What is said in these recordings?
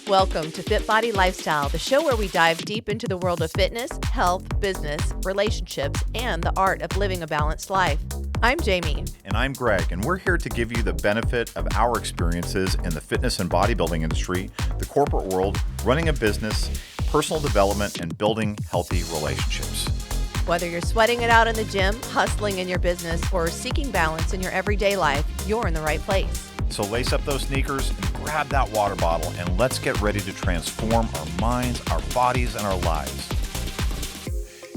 Welcome to Fitbody Lifestyle, the show where we dive deep into the world of fitness, health, business, relationships, and the art of living a balanced life. I'm Jamie. And I'm Greg, and we're here to give you the benefit of our experiences in the fitness and bodybuilding industry, the corporate world, running a business, personal development, and building healthy relationships. Whether you're sweating it out in the gym, hustling in your business, or seeking balance in your everyday life, you're in the right place. So lace up those sneakers and grab that water bottle, and let's get ready to transform our minds, our bodies, and our lives.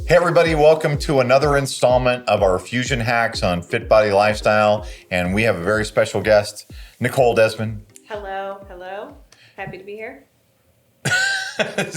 Hey everybody, welcome to another installment of our Fusion Hacks on Fitbody Lifestyle. And we have a very special guest, Nicole Desmond. Hello. Happy to be here. Hello.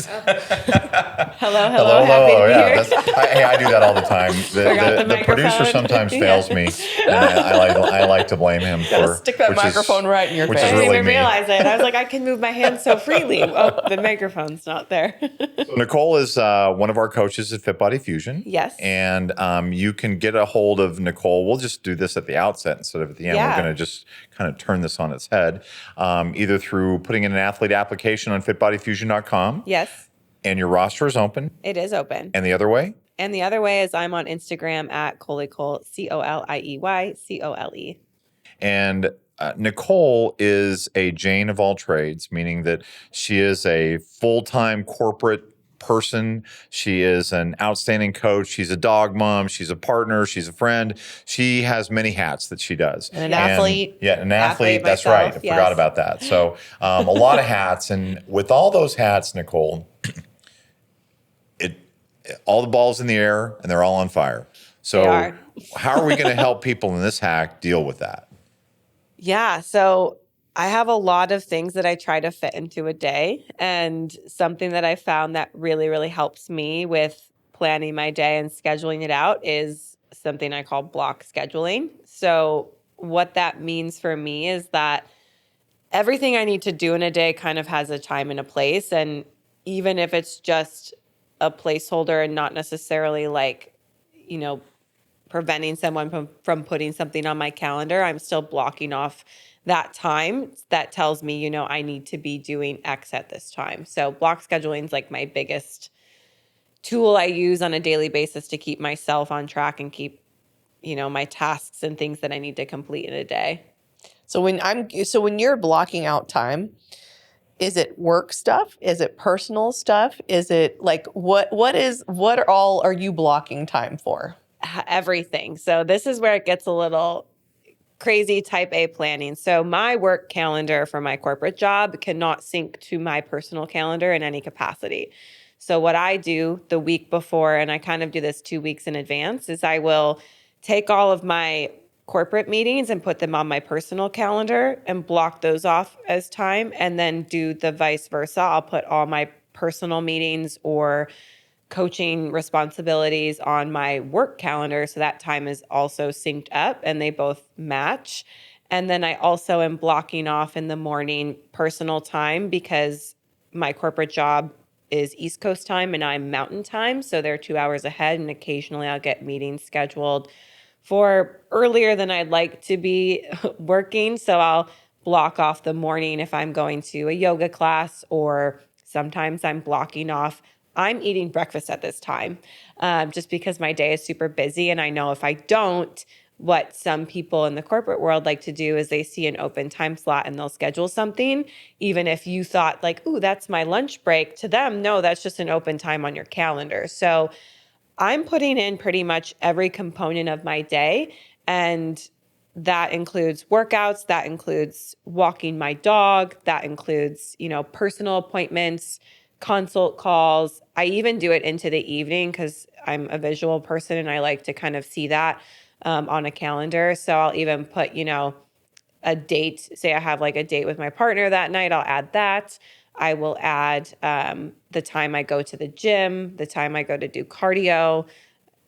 Happy to be here. Hey, I do that all the time. The producer sometimes fails me, and I like to blame him for stick that microphone right in your face. I didn't really even realize it. I was like, I can move my hands so freely. Oh, the microphone's not there. So Nicole is one of our coaches at Fitbody Fusion. Yes. And you can get a hold of Nicole. We'll just do this at the outset instead of at the end. Yeah. We're going to just kind of turn this on its head, either through putting in an athlete application on fitbodyfusion.com. Yes. And your roster is open. It is open. And the other way? And the other way is I'm on Instagram at Coley, COLIEY. And Nicole is a Jane of all trades, meaning that she is a full-time corporate person. She is an outstanding coach. She's a dog mom. She's a partner. She's a friend. She has many hats that she does. And an athlete. Yeah, an athlete. That's myself, right. I yes. forgot about that. So a lot of hats. And with all those hats, Nicole, all the balls in the air and they're all on fire. So how are we going to help people in this hack deal with that? Yeah. So I have a lot of things that I try to fit into a day. And something that I found that really, really helps me with planning my day and scheduling it out is something I call block scheduling. So what that means for me is that everything I need to do in a day kind of has a time and a place. And even if it's just a placeholder and not necessarily like, preventing someone from putting something on my calendar, I'm still blocking off that time that tells me, I need to be doing X at this time. So block scheduling is like my biggest tool I use on a daily basis to keep myself on track and keep, my tasks and things that I need to complete in a day. So when you're blocking out time, is it work stuff? Is it personal stuff? Is it like what all are you blocking time for? Everything. So this is where it gets a little crazy type A planning. So my work calendar for my corporate job cannot sync to my personal calendar in any capacity. So what I do the week before, and I kind of do this 2 weeks in advance, is I will take all of my corporate meetings and put them on my personal calendar and block those off as time, and then do the vice versa. I'll put all my personal meetings or coaching responsibilities on my work calendar, so that time is also synced up and they both match. And then I also am blocking off in the morning personal time because my corporate job is East Coast time and I'm Mountain time, so they're 2 hours ahead, and occasionally I'll get meetings scheduled for earlier than I'd like to be working. So I'll block off the morning if I'm going to a yoga class, or sometimes I'm blocking off I'm eating breakfast at this time, just because my day is super busy. And I know if I don't, what some people in the corporate world like to do is they see an open time slot and they'll schedule something. Even if you thought like, ooh, that's my lunch break, to them, no, that's just an open time on your calendar. So I'm putting in pretty much every component of my day. And that includes workouts, that includes walking my dog, that includes, personal appointments, consult calls. I even do it into the evening because I'm a visual person and I like to kind of see that on a calendar. So I'll even put, a date. Say I have like a date with my partner that night, I'll add that. I will add the time I go to the gym, the time I go to do cardio.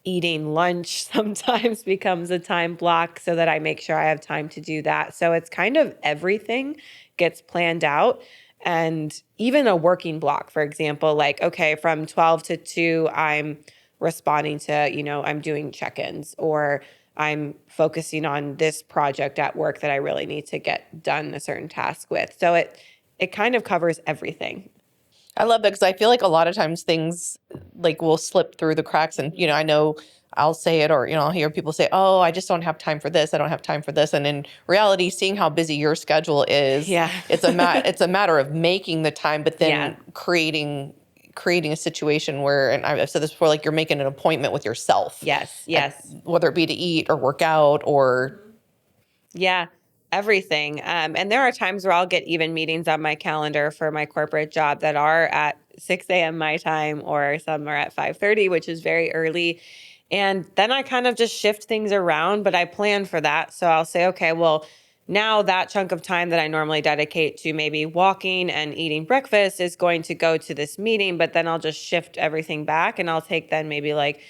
Eating lunch sometimes becomes a time block so that I make sure I have time to do that. So it's kind of everything gets planned out. And even a working block, for example, like, okay, from 12 to 2, I'm responding to, I'm doing check-ins, or I'm focusing on this project at work that I really need to get done a certain task with. So it kind of covers everything. I love that because I feel like a lot of times things like will slip through the cracks. And, I know I'll say it or, I'll hear people say, oh, I just don't have time for this. I don't have time for this. And in reality, seeing how busy your schedule is, Yeah. it's a matter of making the time, but then Yeah. creating a situation where, and I've said this before, like you're making an appointment with yourself. Yes. Whether it be to eat or work out or. Yeah, everything. And there are times where I'll get even meetings on my calendar for my corporate job that are at 6 a.m. my time, or some are at 5:30, which is very early. And then I kind of just shift things around, but I plan for that. So I'll say, okay, well, now that chunk of time that I normally dedicate to maybe walking and eating breakfast is going to go to this meeting, but then I'll just shift everything back and I'll take then maybe like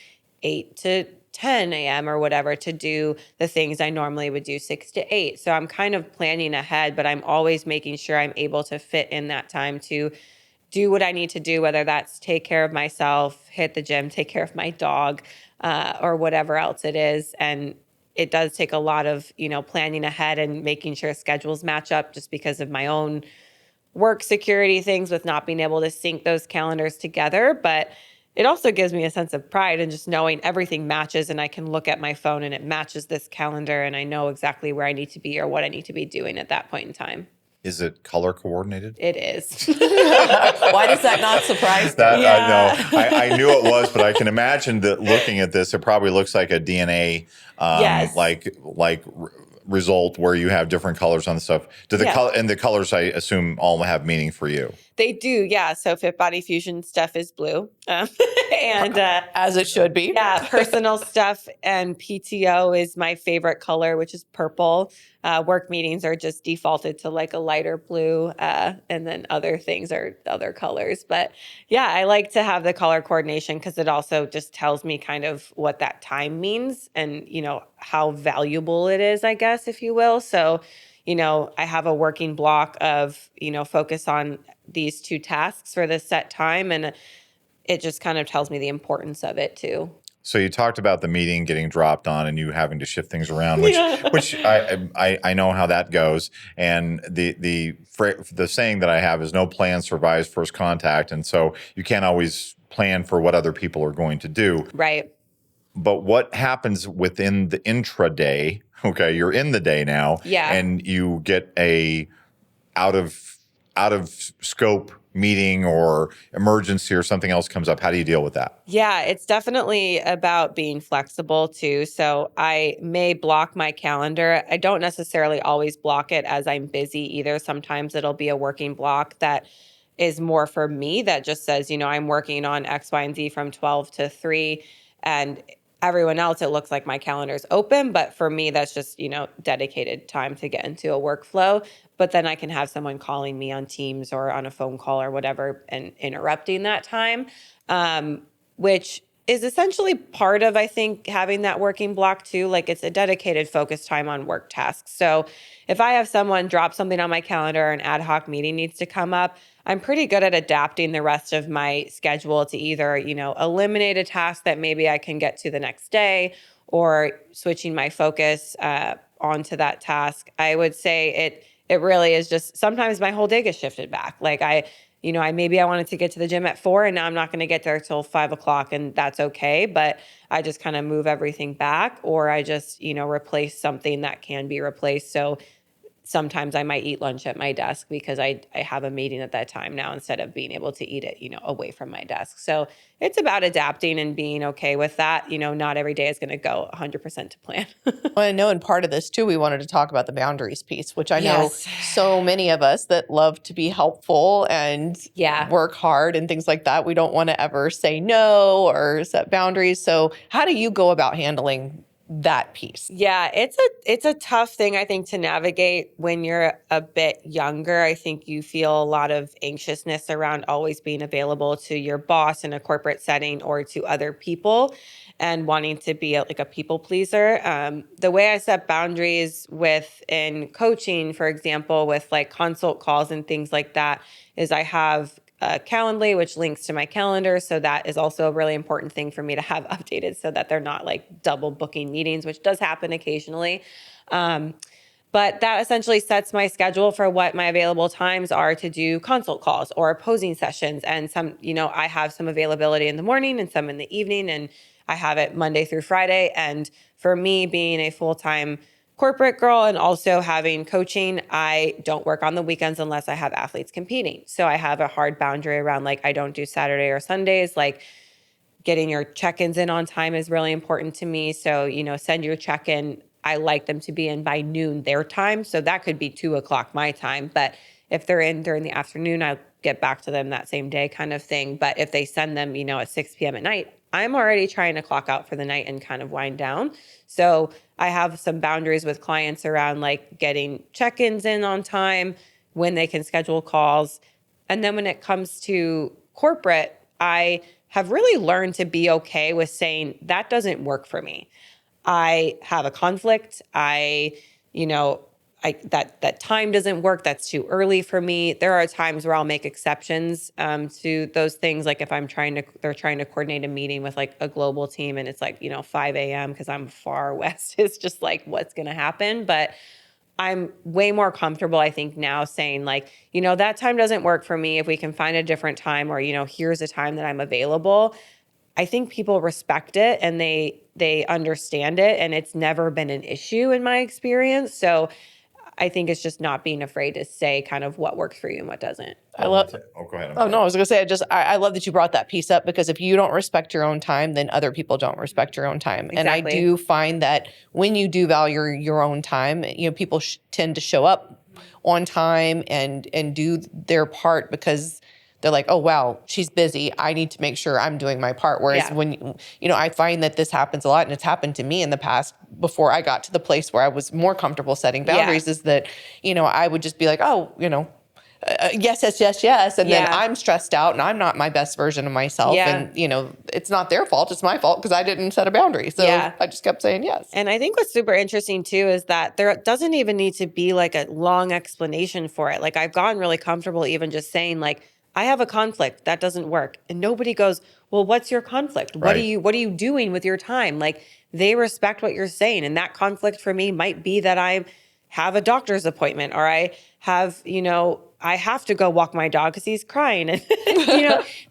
8 to 10 a.m. or whatever to do the things I normally would do 6 to 8. So I'm kind of planning ahead, but I'm always making sure I'm able to fit in that time to do what I need to do, whether that's take care of myself, hit the gym, take care of my dog, or whatever else it is. And it does take a lot of, planning ahead and making sure schedules match up just because of my own work security things with not being able to sync those calendars together. But it also gives me a sense of pride in just knowing everything matches and I can look at my phone and it matches this calendar and I know exactly where I need to be or what I need to be doing at that point in time. Is it color coordinated? It is. Why does that not surprise That, me? Yeah. I knew it was, but I can imagine that looking at this, it probably looks like a DNA, Yes. like result where you have different colors on the stuff. Do the color and the colors, I assume, all have meaning for you? They do, yeah. So Fitbody Fusion stuff is blue, and As it should be. yeah, personal stuff and PTO is my favorite color, which is purple. Work meetings are just defaulted to like a lighter blue, and then other things are other colors. But yeah, I like to have the color coordination because it also just tells me kind of what that time means and how valuable it is, I guess, if you will. So I have a working block of, focus on these 2 tasks for this set time. And it just kind of tells me the importance of it too. So you talked about the meeting getting dropped on and you having to shift things around, which I know how that goes. And the saying that I have is no plan survives first contact. And so you can't always plan for what other people are going to do. Right. But what happens within the intraday? Okay, you're in the day now, Yeah. and you get a out of scope meeting or emergency or something else comes up. How do you deal with that? Yeah, it's definitely about being flexible too. So I may block my calendar. I don't necessarily always block it as I'm busy either. Sometimes it'll be a working block that is more for me that just says, I'm working on X, Y, and Z from 12 to 3. And everyone else, it looks like my calendar's open. But for me, that's just, dedicated time to get into a workflow. But then I can have someone calling me on Teams or on a phone call or whatever and interrupting that time, which is essentially part of, I think, having that working block too. Like it's a dedicated focus time on work tasks. So if I have someone drop something on my calendar, an ad hoc meeting needs to come up, I'm pretty good at adapting the rest of my schedule to either, eliminate a task that maybe I can get to the next day or switching my focus onto that task. I would say it really is just sometimes my whole day gets shifted back. Like I wanted to get to the gym at 4 and now I'm not going to get there till 5 o'clock and that's okay. But I just kind of move everything back or I just, replace something that can be replaced. So sometimes I might eat lunch at my desk because I have a meeting at that time now instead of being able to eat it, away from my desk. So it's about adapting and being okay with that. Not every day is going to go 100% to plan. Well, I know in part of this too, we wanted to talk about the boundaries piece, which I know Yes. so many of us that love to be helpful and work hard and things like that. We don't want to ever say no or set boundaries. So how do you go about handling that piece? Yeah, it's a tough thing, I think, to navigate when you're a bit younger. I think you feel a lot of anxiousness around always being available to your boss in a corporate setting or to other people and wanting to be like a people pleaser. The way I set boundaries in coaching, for example, with like consult calls and things like that, is I have Calendly, which links to my calendar. So that is also a really important thing for me to have updated so that they're not like double booking meetings, which does happen occasionally. But that essentially sets my schedule for what my available times are to do consult calls or posing sessions. And some, I have some availability in the morning and some in the evening, and I have it Monday through Friday. And for me, being a full-time corporate girl and also having coaching, I don't work on the weekends unless I have athletes competing. So I have a hard boundary around I don't do Saturday or Sundays. Getting your check-ins in on time is really important to me. So, send your check-in. I like them to be in by noon their time. So that could be 2:00 my time. But if they're in during the afternoon, I'll get back to them that same day kind of thing. But if they send them, at 6 p.m. at night, I'm already trying to clock out for the night and kind of wind down. So I have some boundaries with clients around getting check-ins in on time, when they can schedule calls. And then when it comes to corporate, I have really learned to be okay with saying that doesn't work for me. I have a conflict. That time doesn't work. That's too early for me. There are times where I'll make exceptions to those things. If they're trying to coordinate a meeting with a global team and it's 5 a.m. because I'm far west. It's just what's going to happen. But I'm way more comfortable, I think, now saying that time doesn't work for me. If we can find a different time or, here's a time that I'm available. I think people respect it and they understand it, and it's never been an issue in my experience. So I think it's just not being afraid to say kind of what works for you and what doesn't. I love it. Oh, go ahead. Oh, no, I was going to say, I love that you brought that piece up, because if you don't respect your own time, then other people don't respect your own time. Exactly. And I do find that when you do value your own time, people tend to show up on time and do their part, because they're like, oh, wow, she's busy. I need to make sure I'm doing my part. Whereas when, I find that this happens a lot, and it's happened to me in the past before I got to the place where I was more comfortable setting boundaries, is that, I would just be like, oh, yes. And then I'm stressed out and I'm not my best version of myself. And, it's not their fault. It's my fault because I didn't set a boundary. So I just kept saying yes. And I think what's super interesting too is that there doesn't even need to be a long explanation for it. I've gotten really comfortable even just saying I have a conflict that doesn't work. And nobody goes, well, what's your conflict? What are you doing with your time? They respect what you're saying. And that conflict for me might be that I have a doctor's appointment, or I have, I have to go walk my dog because he's crying. And,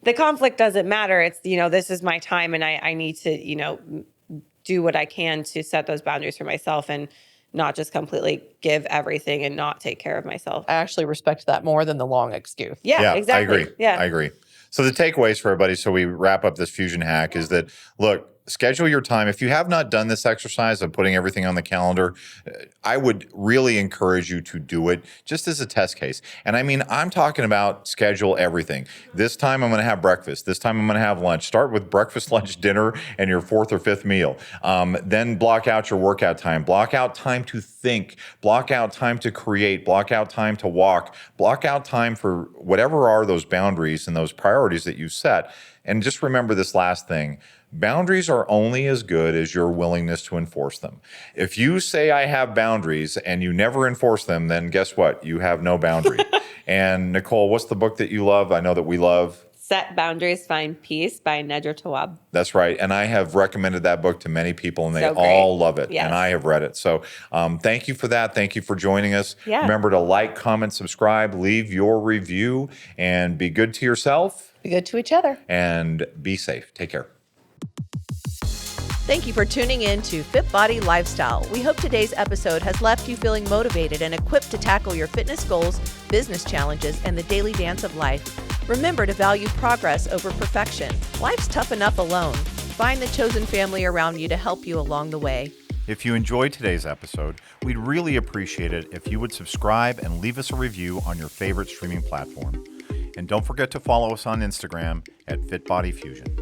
the conflict doesn't matter. It's, this is my time and I need to, do what I can to set those boundaries for myself and not just completely give everything and not take care of myself. I actually respect that more than the long excuse. Yeah, exactly. I agree. Yeah, I agree. So the takeaways for everybody, so we wrap up this fusion hack, is that, look, schedule your time. If you have not done this exercise of putting everything on the calendar, I would really encourage you to do it just as a test case. And I mean, I'm talking about schedule everything. This time I'm going to have breakfast. This time I'm going to have lunch. Start with breakfast, lunch, dinner, and your fourth or fifth meal. Then block out your workout time. Block out time to think. Block out time to create. Block out time to walk. Block out time for whatever are those boundaries and those priorities that you set. And just remember this last thing. Boundaries are only as good as your willingness to enforce them. If you say I have boundaries and you never enforce them, then guess what? You have no boundary. And Nicole, what's the book that you love? I know that we love. Set Boundaries, Find Peace by Nedra Tawwab. That's right. And I have recommended that book to many people and they So great. all love it. Yes. And I have read it. So thank you for that. Thank you for joining us. Yeah. Remember to like, comment, subscribe, leave your review, and be good to yourself. Be good to each other. And be safe. Take care. Thank you for tuning in to Fitbody Lifestyle. We hope today's episode has left you feeling motivated and equipped to tackle your fitness goals, business challenges, and the daily dance of life. Remember to value progress over perfection. Life's tough enough alone. Find the chosen family around you to help you along the way. If you enjoyed today's episode, we'd really appreciate it if you would subscribe and leave us a review on your favorite streaming platform. And don't forget to follow us on Instagram at Fitbody Fusion.